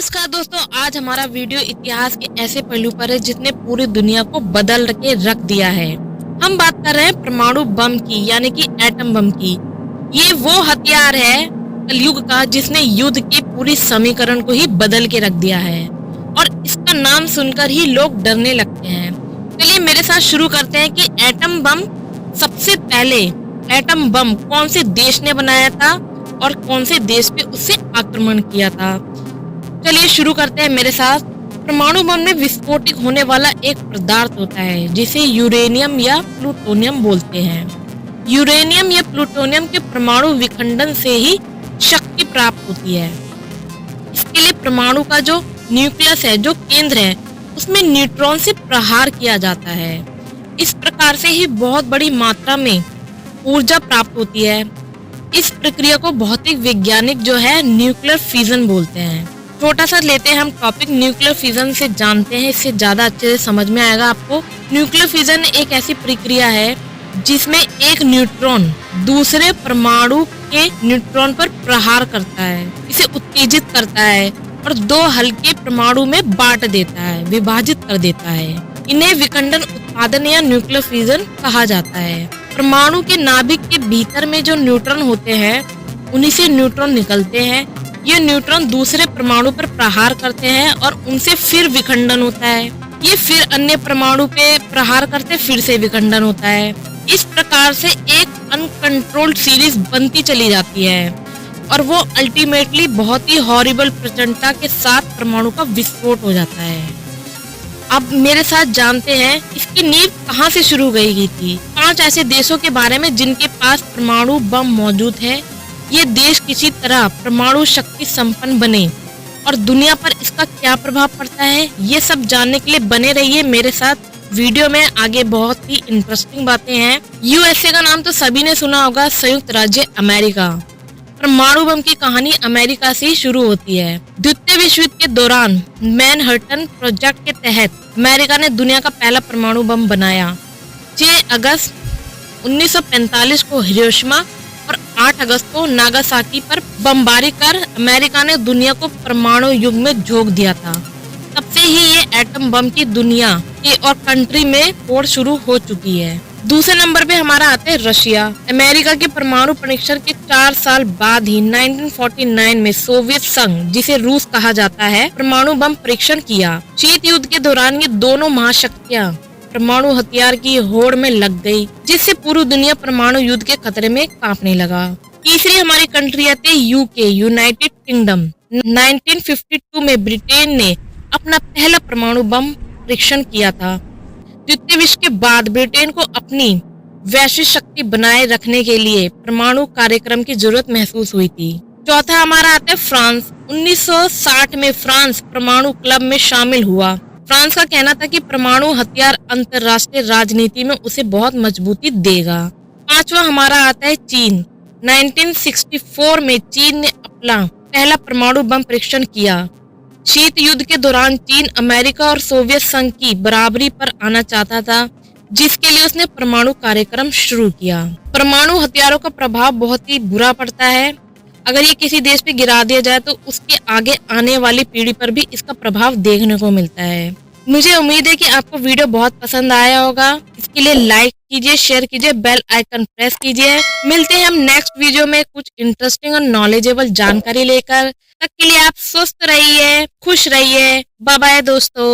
नमस्कार दोस्तों, आज हमारा वीडियो इतिहास के ऐसे पहलू पर है जिसने पूरी दुनिया को बदल के रख दिया है। हम बात कर रहे हैं परमाणु बम की, यानी कि एटम बम की। ये वो हथियार है कलयुग का जिसने युद्ध के पूरी समीकरण को ही बदल के रख दिया है और इसका नाम सुनकर ही लोग डरने लगते हैं। चलिए मेरे साथ शुरू करते हैं कि एटम बम सबसे पहले एटम बम कौन से देश ने बनाया था और कौन से देश पे उससे आक्रमण किया था। चलिए शुरू करते हैं मेरे साथ। परमाणु बम में विस्फोटित होने वाला एक पदार्थ होता है जिसे यूरेनियम या प्लूटोनियम बोलते हैं। यूरेनियम या प्लूटोनियम के परमाणु विखंडन से ही शक्ति प्राप्त होती है। इसके लिए परमाणु का जो न्यूक्लियस है, जो केंद्र है, उसमें न्यूट्रॉन से प्रहार किया जाता है। इस प्रकार से ही बहुत बड़ी मात्रा में ऊर्जा प्राप्त होती है। इस प्रक्रिया को भौतिक वैज्ञानिक जो है न्यूक्लियर फिजन बोलते हैं। छोटा सा लेते हैं हम टॉपिक, न्यूक्लियर फिजन से जानते हैं, इससे ज्यादा अच्छे से समझ में आएगा आपको। न्यूक्लियर फिजन एक ऐसी प्रक्रिया है जिसमें एक न्यूट्रॉन दूसरे परमाणु के न्यूट्रॉन पर प्रहार करता है, इसे उत्तेजित करता है और दो हल्के परमाणु में बांट देता है, विभाजित कर देता है। इन्हें विखंडन उत्पादन या न्यूक्लियर फिजन कहा जाता है। परमाणु के नाभिक के भीतर में जो न्यूट्रॉन होते हैं, उन्हीं से न्यूट्रॉन निकलते हैं। ये न्यूट्रॉन दूसरे परमाणु पर प्रहार करते हैं और उनसे फिर विखंडन होता है। ये फिर अन्य परमाणु पे प्रहार करते, फिर से विखंडन होता है। इस प्रकार से एक अनकंट्रोल्ड सीरीज बनती चली जाती है और वो अल्टीमेटली बहुत ही हॉरिबल प्रचंडता के साथ परमाणु का विस्फोट हो जाता है। अब मेरे साथ जानते हैं इसकी नींव कहाँ से शुरू गई थी। 5 ऐसे देशों के बारे में जिनके पास परमाणु बम मौजूद है। ये देश किसी तरह परमाणु शक्ति संपन्न बने और दुनिया पर इसका क्या प्रभाव पड़ता है, ये सब जानने के लिए बने रहिए मेरे साथ। वीडियो में आगे बहुत ही इंटरेस्टिंग बातें हैं। यूएसए का नाम तो सभी ने सुना होगा, संयुक्त राज्य अमेरिका। परमाणु बम की कहानी अमेरिका से ही शुरू होती है। द्वितीय विश्व युद्ध के दौरान मैनहट्टन प्रोजेक्ट के तहत अमेरिका ने दुनिया का पहला परमाणु बम बनाया। 6 अगस्त 1945 को हिरोशिमा और 8 अगस्त को नागासाकी पर बमबारी कर अमेरिका ने दुनिया को परमाणु युग में झोंक दिया था। तब से ही ये एटम बम की दुनिया के और कंट्री में होड़ शुरू हो चुकी है। दूसरे नंबर पे हमारा आता है रशिया। अमेरिका के परमाणु परीक्षण के 4 साल बाद ही 1949 में सोवियत संघ, जिसे रूस कहा जाता है, परमाणु बम परीक्षण किया। शीत युद्ध के दौरान ये दोनों महाशक्तियां परमाणु हथियार की होड़ में लग गई, जिससे पूरी दुनिया परमाणु युद्ध के खतरे में कांपने लगा। तीसरी हमारी कंट्री आती है यूके, यूनाइटेड किंगडम। 1952 में ब्रिटेन ने अपना पहला परमाणु बम परीक्षण किया था। द्वितीय विश्व के बाद ब्रिटेन को अपनी वैश्विक शक्ति बनाए रखने के लिए परमाणु कार्यक्रम की जरूरत महसूस हुई थी। चौथा हमारा आता है फ्रांस। 1960 में फ्रांस परमाणु क्लब में शामिल हुआ। फ्रांस का कहना था कि परमाणु हथियार अंतरराष्ट्रीय राजनीति में उसे बहुत मजबूती देगा। पांचवा हमारा आता है चीन। 1964 में चीन ने अपना पहला परमाणु बम परीक्षण किया। शीत युद्ध के दौरान चीन अमेरिका और सोवियत संघ की बराबरी पर आना चाहता था, जिसके लिए उसने परमाणु कार्यक्रम शुरू किया। परमाणु हथियारों का प्रभाव बहुत ही बुरा पड़ता है। अगर ये किसी देश पे गिरा दिया जाए तो उसके आगे आने वाली पीढ़ी पर भी इसका प्रभाव देखने को मिलता है। मुझे उम्मीद है कि आपको वीडियो बहुत पसंद आया होगा। इसके लिए लाइक कीजिए, शेयर कीजिए, बेल आइकन प्रेस कीजिए। मिलते हैं हम नेक्स्ट वीडियो में कुछ इंटरेस्टिंग और नॉलेजेबल जानकारी लेकर। तब के लिए आप स्वस्थ रहिए, खुश रहिए। बाय बाय दोस्तों।